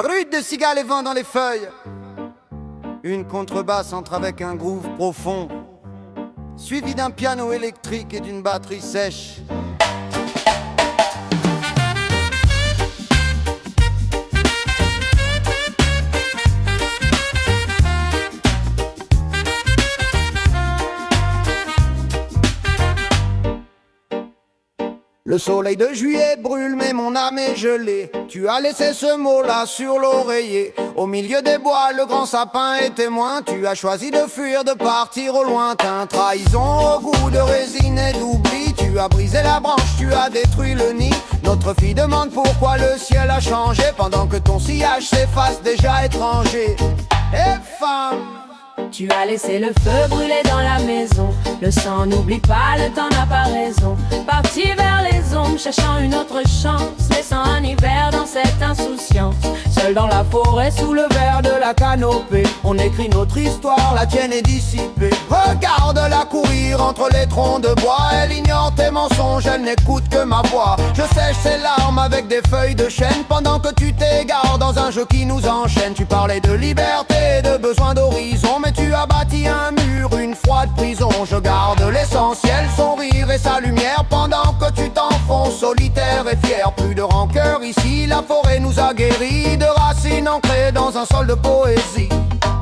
Brut de cigales et vent dans les feuilles. Une contrebasse entre avec un groove profond, suivi d'un piano électrique et d'une batterie sèche. Le soleil de juillet brûle mais mon âme est gelée. Tu as laissé ce mot-là sur l'oreiller. Au milieu des bois, le grand sapin est témoin. Tu as choisi de fuir, de partir au lointain. Trahison au goût de résine et d'oubli. Tu as brisé la branche, tu as détruit le nid. Notre fille demande pourquoi le ciel a changé, pendant que ton sillage s'efface déjà étranger. Et femme, tu as laissé le feu brûler dans la maison. Le sang n'oublie pas, le temps n'a pas raison. Parti vers les ombres, cherchant une autre chance, laissant un hiver dans cette insouciance. Seul dans la forêt, sous le verre de la canopée, on écrit notre histoire, la tienne est dissipée. Regarde-la courir entre les troncs de bois. Elle ignore tes mensonges, elle n'écoute que ma voix. Je sèche ses larmes avec des feuilles de chêne, pendant que tu t'égares dans un jeu qui nous enchaîne. Tu parlais de liberté, de besoin d'horizon, mais tu as bâti un mur, une froide prison. Je garde l'essentiel, son rire et sa lumière, pendant que tu t'enfonces solitaire et fier. Plus de rancœur ici, la forêt nous a guéris de racines ancrées dans un sol de poésie.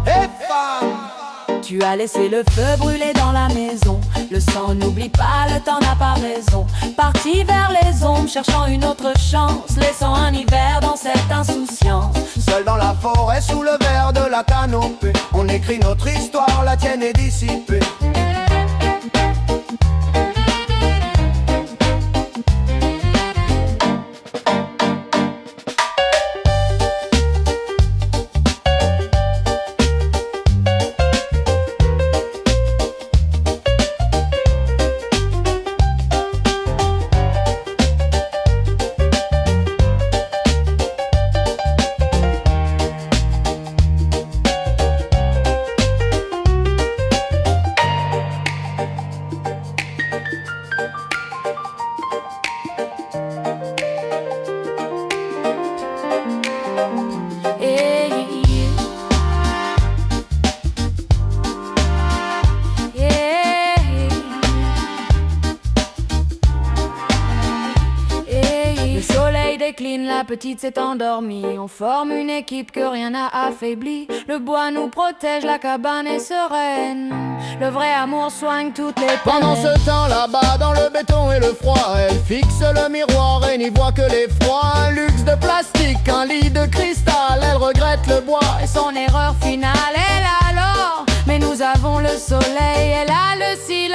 Et femme, tu as laissé le feu brûler dans la maison. Le sang n'oublie pas, le temps n'a pas raison. Parti vers les ombres, cherchant une autre chance, laissant un hiver dans cette insouciance. Seul dans la forêt, sous le verre de la canopée, on écrit notre histoire, la tienne est dissipée. La petite s'est endormie, on forme une équipe que rien n'a affaibli. Le bois nous protège, la cabane est sereine. Le vrai amour soigne toutes les peines. Pendant ce temps là-bas, dans le béton et le froid, elle fixe le miroir et n'y voit que l'effroi. Un luxe de plastique, un lit de cristal, elle regrette le bois et son erreur finale. Elle a l'or, mais nous avons le soleil. Elle a le silence,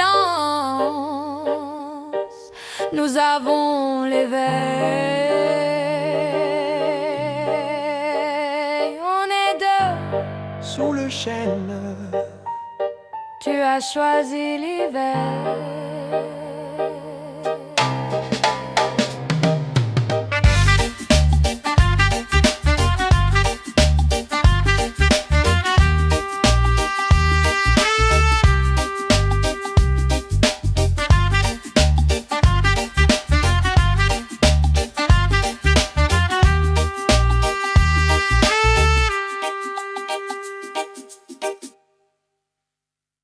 nous avons l'éveil. Sous le chêne, tu as choisi l'hiver.